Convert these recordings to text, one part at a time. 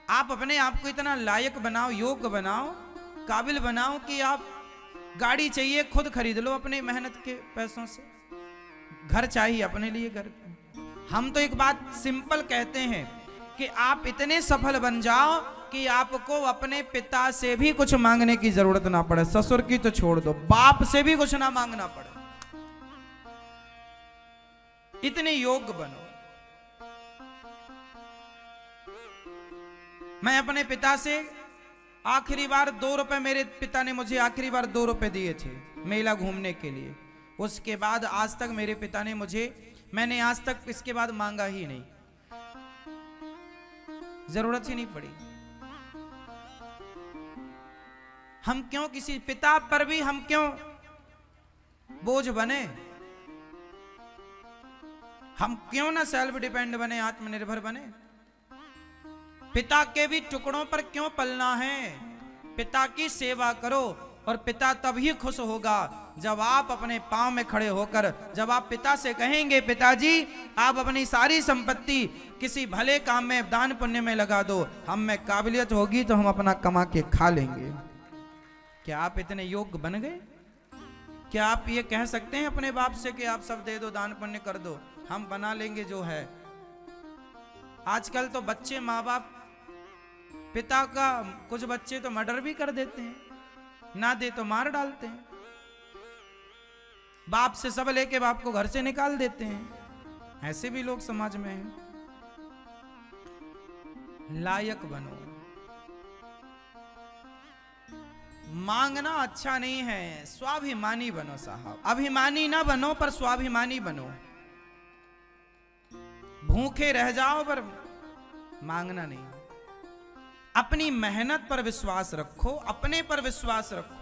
आप अपने आप को इतना लायक बनाओ, योग्य बनाओ, काबिल बनाओ कि आप गाड़ी चाहिए खुद खरीद लो अपने मेहनत के पैसों से, घर चाहिए अपने लिए घर। हम तो एक बात सिंपल कहते हैं कि आप इतने सफल बन जाओ कि आपको अपने पिता से भी कुछ मांगने की जरूरत ना पड़े, ससुर की तो छोड़ दो, बाप से भी कुछ ना मांगना पड़े, इतने योग्य बनो। मैं अपने पिता से आखिरी बार 2 रुपए, मेरे पिता ने मुझे आखिरी बार 2 रुपए दिए थे मेला घूमने के लिए। उसके बाद आज तक मेरे पिता ने मैंने आज तक इसके बाद मांगा ही नहीं, जरूरत ही नहीं पड़ी। हम क्यों किसी पिता पर भी हम क्यों बोझ बने? हम क्यों ना सेल्फ डिपेंड बने, आत्मनिर्भर बने? पिता के भी टुकड़ों पर क्यों पलना है? पिता की सेवा करो और पिता तभी खुश होगा जब आप अपने पांव में खड़े होकर, जब आप पिता से कहेंगे पिताजी आप अपनी सारी संपत्ति किसी भले काम में, दान पुण्य में लगा दो, हम में काबिलियत होगी तो हम अपना कमा के खा लेंगे। क्या आप इतने योग्य बन गए? क्या आप ये कह सकते हैं अपने बाप से कि आप सब दे दो, दान पुण्य कर दो, हम बना लेंगे जो है? आजकल तो बच्चे, माँ बाप पिता का, कुछ बच्चे तो मर्डर भी कर देते हैं, ना दे तो मार डालते हैं, बाप से सब लेके बाप को घर से निकाल देते हैं। ऐसे भी लोग समाज में हैं। लायक बनो। मांगना अच्छा नहीं है, स्वाभिमानी बनो साहब। अभिमानी ना बनो पर स्वाभिमानी बनो। भूखे रह जाओ पर मांगना नहीं। अपनी मेहनत पर विश्वास रखो, अपने पर विश्वास रखो।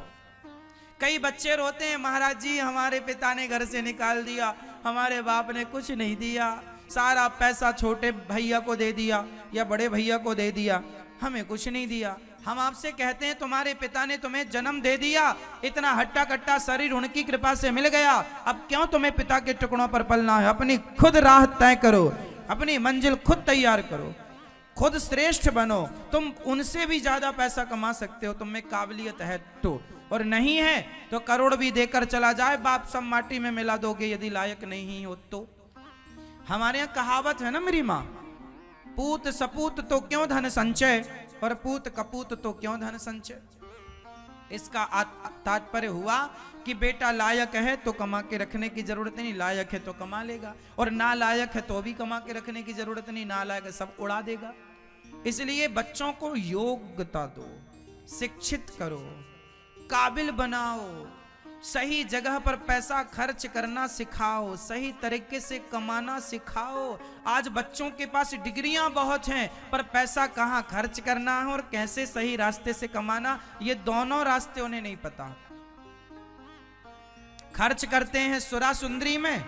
कई बच्चे रोते हैं, महाराज जी हमारे पिता ने घर से निकाल दिया, हमारे बाप ने कुछ नहीं दिया, सारा पैसा छोटे भैया को दे दिया या बड़े भैया को दे दिया, हमें कुछ नहीं दिया। हम आपसे कहते हैं तुम्हारे पिता ने तुम्हें जन्म दे दिया, इतना हट्टा कट्टा शरीर उनकी कृपा से मिल गया, अब क्यों तुम्हें पिता के टुकड़ों पर पलना है? अपनी खुद राह तय करो, अपनी मंजिल खुद तैयार करो, खुद श्रेष्ठ बनो। तुम उनसे भी ज्यादा पैसा कमा सकते हो, तुम में काबिलियत है तो, और नहीं है तो करोड़ भी देकर चला जाए बाप, सब माटी में मिला दोगे यदि लायक नहीं हो तो। हमारे यहाँ कहावत है ना मेरी माँ, पूत सपूत तो क्यों धन संचय और पूत कपूत तो क्यों धन संचय। इसका तात्पर्य हुआ कि बेटा लायक है तो कमा के रखने की जरूरत नहीं, लायक है तो कमा लेगा, और ना लायक है तो भी कमा के रखने की जरूरत नहीं, ना लायक है सब उड़ा देगा। इसलिए बच्चों को योग्यता दो, शिक्षित करो, काबिल बनाओ, सही जगह पर पैसा खर्च करना सिखाओ, सही तरीके से कमाना सिखाओ। आज बच्चों के पास डिग्रियां बहुत हैं पर पैसा कहाँ खर्च करना है और कैसे सही रास्ते से कमाना, ये दोनों रास्ते उन्हें नहीं पता। खर्च करते हैं सुरा सुंदरी में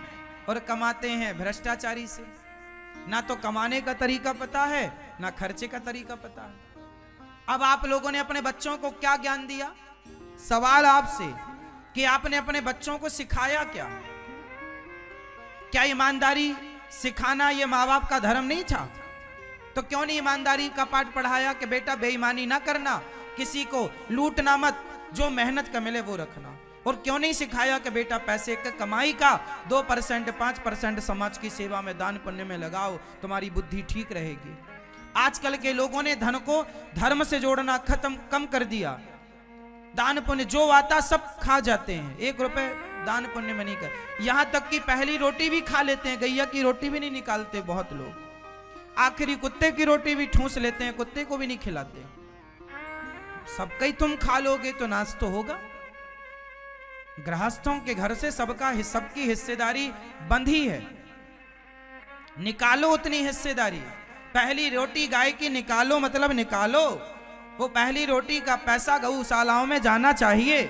और कमाते हैं भ्रष्टाचारी से। ना तो कमाने का तरीका पता है, ना खर्चे का तरीका पता है। अब आप लोगों ने अपने बच्चों को क्या ज्ञान दिया? सवाल आपसे कि आपने अपने बच्चों को सिखाया क्या? क्या ईमानदारी सिखाना ये माँ बाप का धर्म नहीं था? तो क्यों नहीं ईमानदारी का पाठ पढ़ाया कि बेटा बेईमानी ना करना, किसी को लूटना मत, जो मेहनत का मिले वो रखना। और क्यों नहीं सिखाया कि बेटा पैसे का कमाई का 2% 5% समाज की सेवा में, दान पुण्य में लगाओ, तुम्हारी बुद्धि ठीक रहेगी। आजकल के लोगों ने धन को धर्म से जोड़ना कम कर दिया। दान पुण्य जो आता सब खा जाते हैं, 1 रुपए दान पुण्य में नहीं कर। यहां तक कि पहली रोटी भी खा लेते हैं, गैया की रोटी भी नहीं निकालते बहुत लोग। आखिरी कुत्ते की रोटी भी ठूंस लेते हैं, कुत्ते को भी नहीं खिलाते। सबका ही तुम खा लोगे तो नाश तो होगा। गृहस्थों के घर से सबकी हिस्सेदारी बंधी है, निकालो उतनी हिस्सेदारी। पहली रोटी गाय की निकालो, मतलब निकालो। वो पहली रोटी का पैसा गौशालाओं में जाना चाहिए।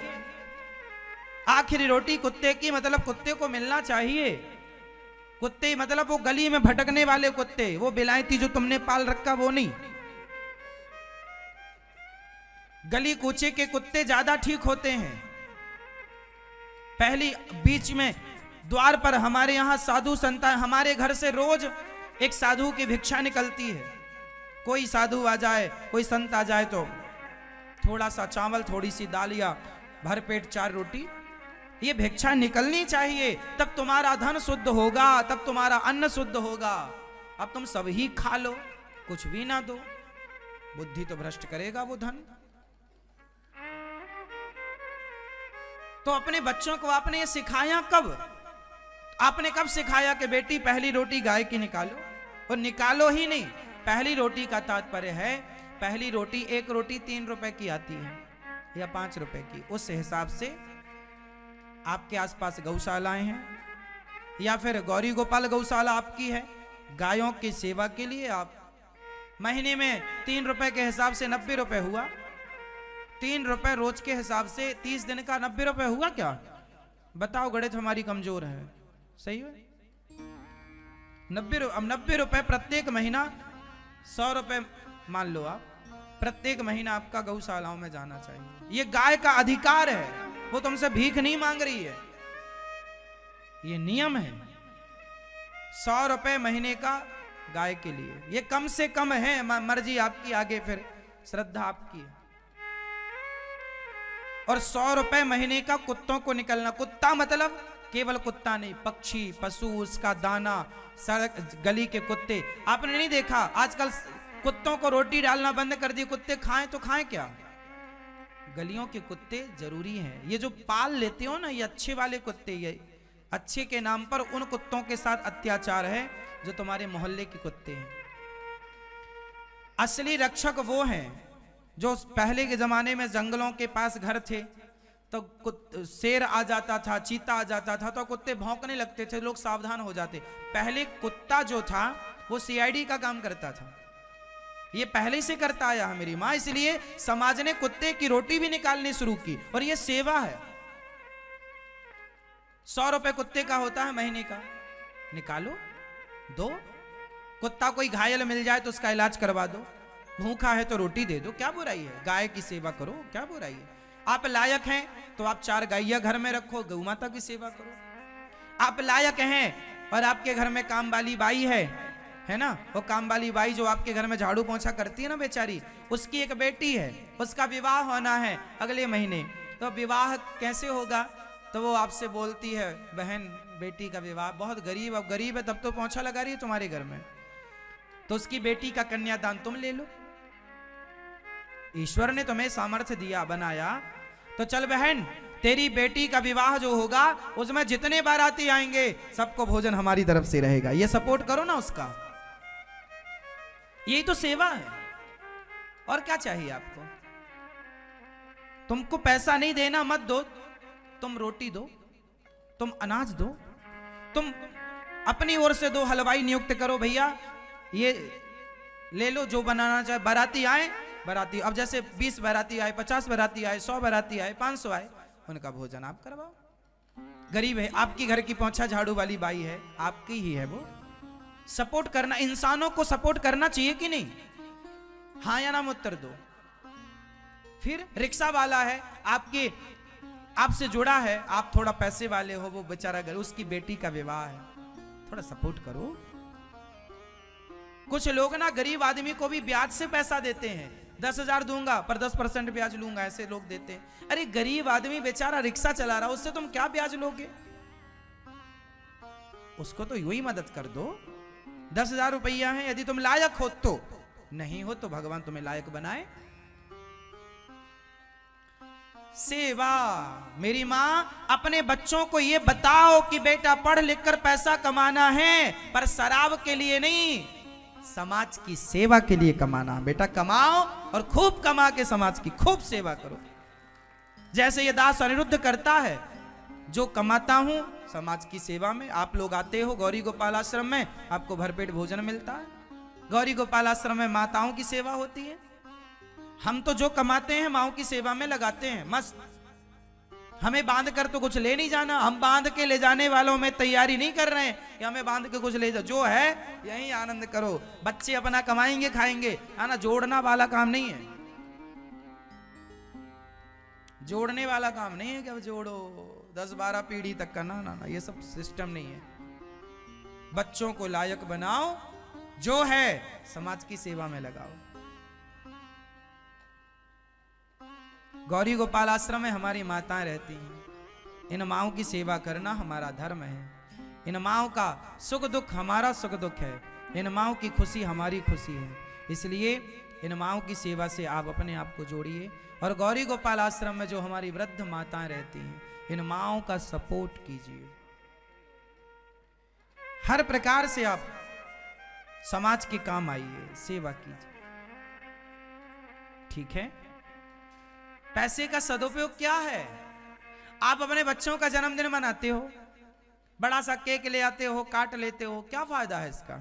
आखिरी रोटी कुत्ते की, मतलब कुत्ते को मिलना चाहिए। कुत्ते मतलब वो गली में भटकने वाले कुत्ते, वो बिलायती जो तुमने पाल रखा वो नहीं। गली कूचे के कुत्ते ज्यादा ठीक होते हैं। पहली बीच में द्वार पर हमारे यहाँ साधु संत, हमारे घर से रोज एक साधु की भिक्षा निकलती है। कोई साधु आ जाए, कोई संत आ जाए तो थोड़ा सा चावल, थोड़ी सी दाल या भरपेट 4 रोटी, ये भिक्षा निकलनी चाहिए। तब तुम्हारा धन शुद्ध होगा, तब तुम्हारा अन्न शुद्ध होगा। अब तुम सब ही खा लो, कुछ भी ना दो, बुद्धि तो भ्रष्ट करेगा वो धन। तो अपने बच्चों को आपने ये सिखाया कब? आपने कब सिखाया कि बेटी पहली रोटी गाय की निकालो? और निकालो ही नहीं, पहली रोटी का तात्पर्य है पहली रोटी, एक रोटी 3 रुपए की आती है या 5 रुपए की, उस हिसाब से आपके आसपास गौशालाएं हैं या फिर गौरी गोपाल गौशाला आपकी है, गायों की सेवा के लिए आप महीने में 3 रुपए के हिसाब से 90 रुपए हुआ। 3 रुपए रोज के हिसाब से 30 दिन का 90 रुपए हुआ क्या? बताओ, गणित हमारी कमजोर है। सही है? 90 रुपए प्रत्येक महीना, 100 रुपए मान लो आप, प्रत्येक महीना आपका गौशालाओं में जाना चाहिए। ये गाय का अधिकार है, वो तुमसे भीख नहीं मांग रही है, ये नियम है। 100 रुपए महीने का गाय के लिए, ये कम से कम है, मर्जी आपकी, आगे फिर श्रद्धा आपकी है। और 100 रुपए महीने का कुत्तों को निकलना। कुत्ता मतलब केवल कुत्ता नहीं, पक्षी, पशु, उसका दाना, सड़क गली के कुत्ते। आपने नहीं देखा आजकल कुत्तों को रोटी डालना बंद कर दी, कुत्ते खाएं तो खाएं क्या? गलियों के कुत्ते जरूरी हैं। ये जो पाल लेते हो ना, ये अच्छे वाले कुत्ते, ये अच्छे के नाम पर उन कुत्तों के साथ अत्याचार है जो तुम्हारे मोहल्ले के कुत्ते हैं। असली रक्षक वो हैं जो पहले के जमाने में जंगलों के पास घर थे तो शेर आ जाता था, चीता आ जाता था तो कुत्ते भौंकने लगते थे, लोग सावधान हो जाते। पहले कुत्ता जो था वो सीआईडी का काम करता था, ये पहले से करता आया है मेरी माँ, इसलिए समाज ने कुत्ते की रोटी भी निकालनी शुरू की। और ये सेवा है। 100 रुपए कुत्ते का होता है महीने का, निकालो, दो। कुत्ता कोई घायल मिल जाए तो उसका इलाज करवा दो, भूखा है तो रोटी दे दो, क्या बुराई है? गाय की सेवा करो, क्या बुराई है? आप लायक हैं तो आप 4 गैया घर में रखो, गौ माता की सेवा करो। आप लायक हैं और आपके घर में काम वाली बाई है ना, वो काम वाली बाई जो आपके घर में झाड़ू पोंछा करती है ना बेचारी, उसकी एक बेटी है, उसका विवाह होना है अगले महीने, तो विवाह कैसे होगा? तो वो आपसे बोलती है, बहन बेटी का विवाह, बहुत गरीब, अब गरीब है तब तो पोंछा लगा रही है तुम्हारे घर में, तो उसकी बेटी का कन्यादान तुम ले लो। ईश्वर ने तुम्हें सामर्थ्य दिया, बनाया, तो चल बहन तेरी बेटी का विवाह जो होगा उसमें जितने बाराती आएंगे सबको भोजन हमारी तरफ से रहेगा, ये सपोर्ट करो ना उसका। यही तो सेवा है, और क्या चाहिए आपको? तुमको पैसा नहीं देना मत दो, तुम रोटी दो, तुम अनाज दो, तुम अपनी ओर से दो, हलवाई नियुक्त करो, भैया ये ले लो जो बनाना चाहे, बाराती आए, बाराती अब जैसे 20 बाराती आए, 50 बाराती आए, 100 बाराती आए, 500 आए, उनका भोजन आप करवाओ। गरीब है, आपकी घर की पोंछा झाड़ू वाली बाई है, आपकी ही है वो। सपोर्ट करना, इंसानों को सपोर्ट करना चाहिए कि नहीं? हाँ या ना उत्तर दो। फिर रिक्शा वाला है, आपसे जुड़ा है, आप थोड़ा पैसे वाले हो, वो बेचारा घर, उसकी बेटी का विवाह है, थोड़ा सपोर्ट करो। कुछ लोग ना गरीब आदमी को भी ब्याज से पैसा देते हैं, 10,000 दूंगा पर 10% ब्याज लूंगा, ऐसे लोग देते हैं। अरे गरीब आदमी बेचारा रिक्शा चला रहा, उससे तुम क्या ब्याज लोगे? उसको तो यूं ही मदद कर दो। 10,000 रुपया है, यदि तुम लायक हो तो, नहीं हो तो भगवान तुम्हें लायक बनाए। सेवा। मेरी माँ, अपने बच्चों को ये बताओ कि बेटा पढ़ लिख कर पैसा कमाना है, पर शराब के लिए नहीं, समाज की सेवा के लिए कमाना। बेटा कमाओ और खूब कमा के समाज की खूब सेवा करो, जैसे ये दास अनिरुद्ध करता है। जो कमाता हूं समाज की सेवा में। आप लोग आते हो गौरी गोपाल आश्रम में, आपको भरपेट भोजन मिलता है। गौरी गोपाल आश्रम में माताओं की सेवा होती है। हम तो जो कमाते हैं माओं की सेवा में लगाते हैं, मस्त। हमें बांध कर तो कुछ ले नहीं जाना, हम बांध के ले जाने वालों में तैयारी नहीं कर रहे हैं कि हमें बांध के कुछ ले जाओ। जो है यही आनंद करो, बच्चे अपना कमाएंगे खाएंगे, है ना। जोड़ना वाला काम नहीं है, जोड़ने वाला काम नहीं है कि अब जोड़ो 10-12 पीढ़ी तक का, ना ना ना, ये सब सिस्टम नहीं है। बच्चों को लायक बनाओ, जो है समाज की सेवा में लगाओ। गौरी गोपाल आश्रम में हमारी माताएं रहती हैं, इन माओं की सेवा करना हमारा धर्म है। इन माओं का सुख दुख हमारा सुख दुख है, इन माओं की खुशी हमारी खुशी है। इसलिए इन माओं की सेवा से आप अपने आप को जोड़िए और गौरी गोपाल आश्रम में जो हमारी वृद्ध माताएं रहती हैं, इन माओं का सपोर्ट कीजिए। हर प्रकार से आप समाज के काम आइए, सेवा कीजिए। ठीक है। पैसे का सदुपयोग क्या है? आप अपने बच्चों का जन्मदिन मनाते हो, बड़ा सा केक ले आते हो, काट लेते हो, क्या फायदा है इसका?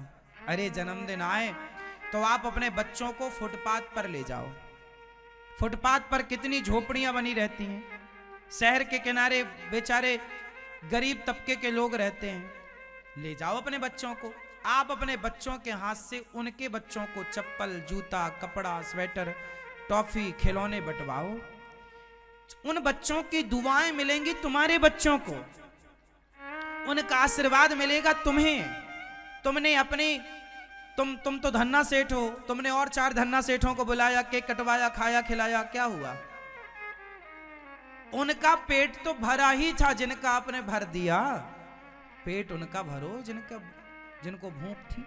अरे जन्मदिन आए तो आप अपने बच्चों को फुटपाथ पर ले जाओ। फुटपाथ पर कितनी झोपड़ियां बनी रहती हैं, शहर के किनारे बेचारे गरीब तबके के लोग रहते हैं, ले जाओ अपने बच्चों को। आप अपने बच्चों के हाथ से उनके बच्चों को चप्पल, जूता, कपड़ा, स्वेटर, टॉफी, खिलौने बंटवाओ। उन बच्चों की दुआएं मिलेंगी तुम्हारे बच्चों को, उनका आशीर्वाद मिलेगा तुम्हें। तुमने अपनी तुम तो धन्ना सेठ हो, तुमने और 4 धन्ना सेठों को बुलाया, केक कटवाया, खाया खिलाया, क्या हुआ? उनका पेट तो भरा ही था जिनका आपने भर दिया। पेट उनका भरो जिनको भूख थी।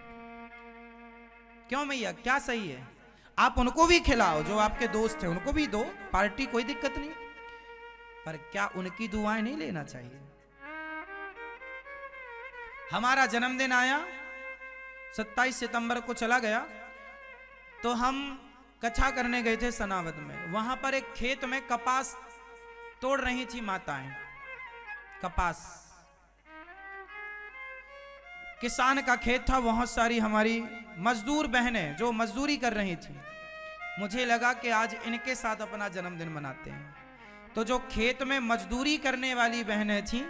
क्यों मैया, क्या सही है? आप उनको भी खिलाओ, जो आपके दोस्त हैं उनको भी दो, पार्टी कोई दिक्कत नहीं, पर क्या उनकी दुआएं नहीं लेना चाहिए? हमारा जन्मदिन आया, 27 सितंबर को चला गया, तो हम कथा करने गए थे सनावद में। वहां पर एक खेत में कपास तोड़ रही थी माताएं। कपास किसान का खेत था, बहुत सारी हमारी मजदूर बहनें जो मजदूरी कर रही थी। मुझे लगा कि आज इनके साथ अपना जन्मदिन मनाते हैं। तो जो खेत में मजदूरी करने वाली बहनें थीं,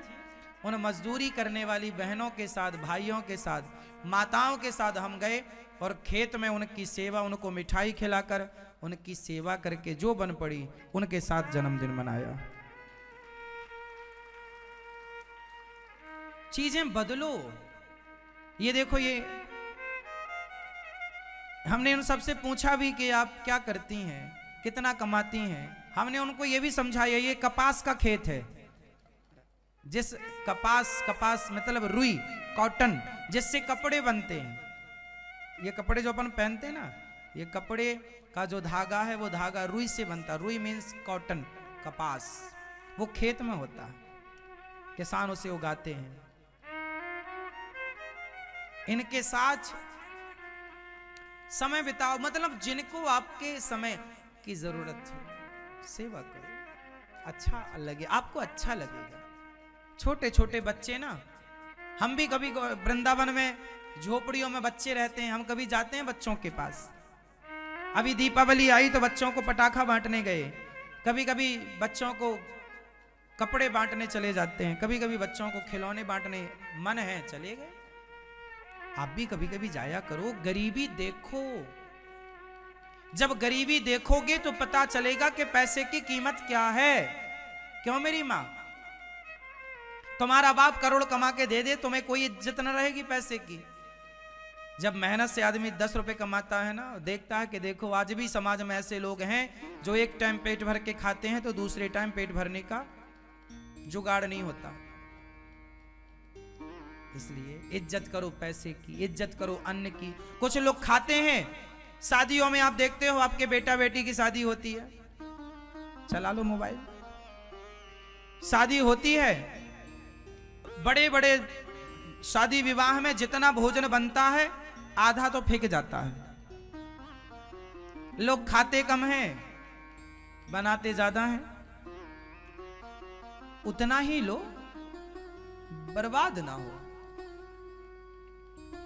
उन मजदूरी करने वाली बहनों के साथ, भाइयों के साथ, माताओं के साथ हम गए और खेत में उनकी सेवा, उनको मिठाई खिलाकर, उनकी सेवा करके जो बन पड़ी उनके साथ जन्मदिन मनाया। चीजें बदलो। ये देखो, ये हमने उन सबसे पूछा भी कि आप क्या करती हैं, कितना कमाती हैं। हमने उनको ये भी समझाया, ये कपास का खेत है। जिस कपास मतलब रुई, कॉटन, जिससे कपड़े बनते हैं। ये कपड़े जो अपन पहनते हैं ना, ये कपड़े का जो धागा है वो धागा रुई से बनता है। रुई मीन्स कॉटन, कपास। वो खेत में होता है, किसान उसे उगाते हैं। इनके साथ समय बिताओ, मतलब जिनको आपके समय की जरूरत हो, सेवा करो, अच्छा लगे, आपको अच्छा लगेगा। छोटे छोटे बच्चे ना, हम भी कभी वृंदावन में झोपड़ियों में बच्चे रहते हैं, हम कभी जाते हैं बच्चों के पास। अभी दीपावली आई तो बच्चों को पटाखा बांटने गए, कभी कभी बच्चों को कपड़े बांटने चले जाते हैं, कभी कभी बच्चों को खिलौने बांटने मन है, चले गए। आप भी कभी कभी जाया करो, गरीबी देखो। जब गरीबी देखोगे तो पता चलेगा कि पैसे की कीमत क्या है। क्यों मेरी मां? तुम्हारा बाप करोड़ कमा के दे दे, तुम्हें कोई इज्जत न रहेगी पैसे की। जब मेहनत से आदमी 10 रुपए कमाता है ना, देखता है कि देखो आज भी समाज में ऐसे लोग हैं जो एक टाइम पेट भर के खाते हैं तो दूसरे टाइम पेट भरने का जुगाड़ नहीं होता। इसलिए इज्जत करो पैसे की, इज्जत करो अन्न की। कुछ लोग खाते हैं, शादियों में आप देखते हो, आपके बेटा बेटी की शादी होती है, चला लो मोबाइल, शादी होती है, बड़े बड़े शादी विवाह में जितना भोजन बनता है आधा तो फेंक जाता है। लोग खाते कम हैं, बनाते ज्यादा हैं। उतना ही लो, बर्बाद ना हो।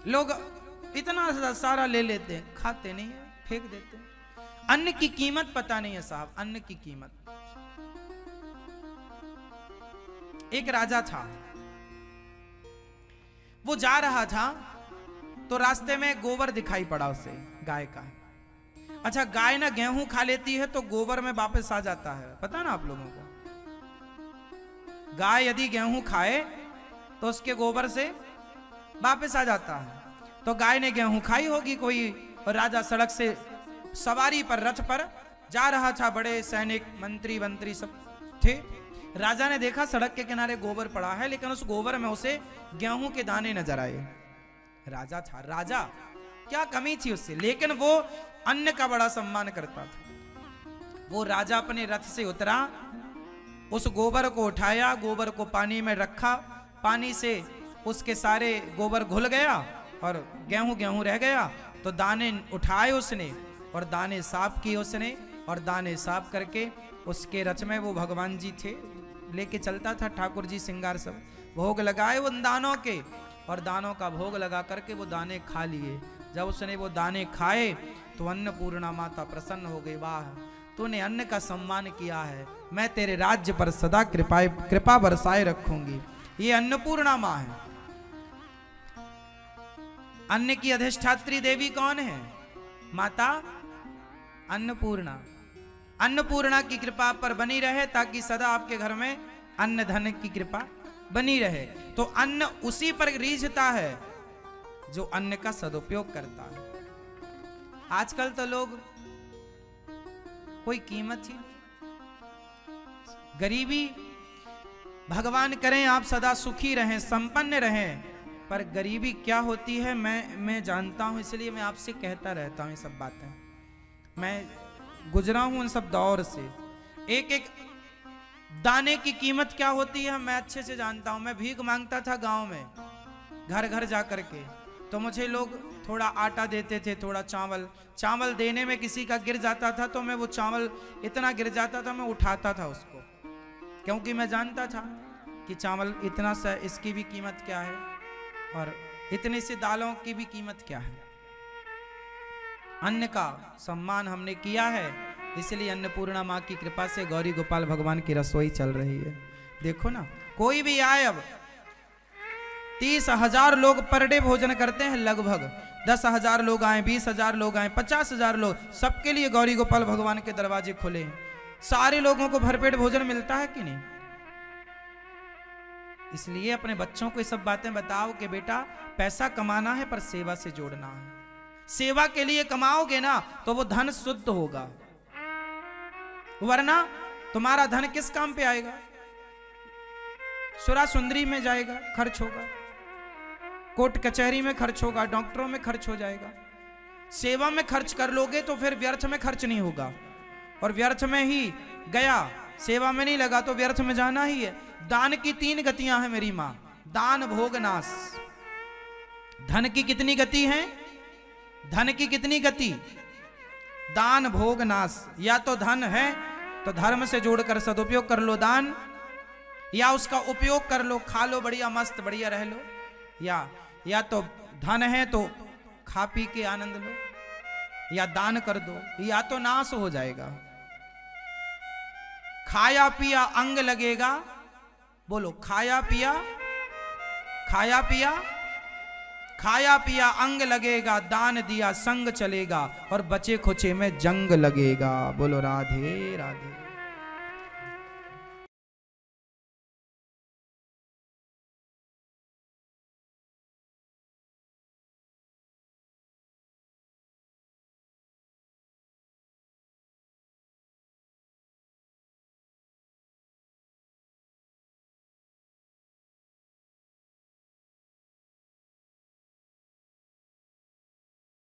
लोग इतना सारा ले लेते हैं, खाते नहीं है, फेंक देते हैं। अन्न की कीमत पता नहीं है साहब, अन्न की कीमत। एक राजा था, वो जा रहा था तो रास्ते में गोबर दिखाई पड़ा उसे, गाय का। अच्छा, गाय ना गेहूं खा लेती है तो गोबर में वापस आ जाता है, पता ना आप लोगों को? गाय यदि गेहूं खाए तो उसके गोबर से वापस आ जाता है। तो गाय ने गेहूं खाई होगी कोई। और राजा सड़क से सवारी पर रथ पर जा रहा था, बड़े सैनिक मंत्री वंत्री सब थे। राजा ने देखा सड़क के किनारे गोबर पड़ा है, लेकिन उस गोबर में उसे गेहूं के दाने नजर आए। राजा था, राजा क्या कमी थी उससे, लेकिन वो अन्न का बड़ा सम्मान करता था। वो राजा अपने रथ से उतरा, उस गोबर को उठाया, गोबर को पानी में रखा, पानी से उसके सारे गोबर घुल गया और गेहूं गेहूं रह गया। तो दाने उठाए उसने और दाने साफ किए उसने, और दाने साफ करके उसके रथ में वो भगवान जी थे, लेके चलता था ठाकुर जी श्रृंगार सब, भोग लगाए उन दानों के, और दानों का भोग लगा करके वो दाने खा लिए। जब उसने वो दाने खाए तो अन्नपूर्णा माता प्रसन्न हो गई, वाह तूने अन्न का सम्मान किया है, मैं तेरे राज्य पर सदा कृपा बरसाए रखूंगी। ये अन्नपूर्णा माँ है। अन्न की अधिष्ठात्री देवी कौन है? माता अन्नपूर्णा। अन्नपूर्णा की कृपा पर बनी रहे, ताकि सदा आपके घर में अन्न धन की कृपा बनी रहे। तो अन्न उसी पर रीझता है जो अन्न का सदुपयोग करता है। आजकल तो लोग कोई कीमत ही, गरीबी, भगवान करें आप सदा सुखी रहें, संपन्न रहें, पर गरीबी क्या होती है मैं जानता हूं, इसलिए मैं आपसे कहता रहता हूं ये सब बातें। मैं गुजरा हूं उन सब दौर से। एक एक दाने की कीमत क्या होती है मैं अच्छे से जानता हूं। मैं भीख मांगता था गांव में, घर घर जा करके, तो मुझे लोग थोड़ा आटा देते थे, थोड़ा चावल देने में किसी का गिर जाता था, तो मैं वो चावल इतना गिर जाता था, मैं उठाता था उसको, क्योंकि मैं जानता था कि चावल इतना सा, इसकी भी कीमत क्या है और इतने से दालों की भी कीमत क्या है। अन्न का सम्मान हमने किया है, इसलिए अन्नपूर्णा माँ की कृपा से गौरी गोपाल भगवान की रसोई चल रही है। देखो ना, कोई भी आए, अब 30,000 लोग पर डे भोजन करते हैं, लगभग 10,000 लोग आए, 20,000 लोग आए, 50,000 लोग, सबके लिए गौरी गोपाल भगवान के दरवाजे खुले हैं। सारे लोगों को भरपेट भोजन मिलता है कि नहीं? इसलिए अपने बच्चों को ये सब बातें बताओ कि बेटा पैसा कमाना है पर सेवा से जोड़ना है। सेवा के लिए कमाओगे ना तो वो धन शुद्ध होगा, वरना तुम्हारा धन किस काम पे आएगा? सुरा सुंदरी में जाएगा, खर्च होगा, कोर्ट कचहरी में खर्च होगा, डॉक्टरों में खर्च हो जाएगा। सेवा में खर्च कर लोगे तो फिर व्यर्थ में खर्च नहीं होगा, और व्यर्थ में ही गया, सेवा में नहीं लगा तो व्यर्थ में जाना ही है। दान की 3 गतियां हैं मेरी मां, दान भोग नाश। धन की कितनी गति है? धन की कितनी गति? दान भोग नाश। या तो धन है तो धर्म से जोड़कर सदुपयोग कर लो दान, या उसका उपयोग कर लो, खा लो बढ़िया मस्त बढ़िया रह लो, या तो धन है तो खा पी के आनंद लो, या दान कर दो, या तो नाश हो जाएगा। खाया पिया अंग लगेगा, बोलो खाया पिया, खाया पिया, खाया पिया अंग लगेगा, दान दिया संग चलेगा, और बचे खुचे में जंग लगेगा। बोलो राधे राधे।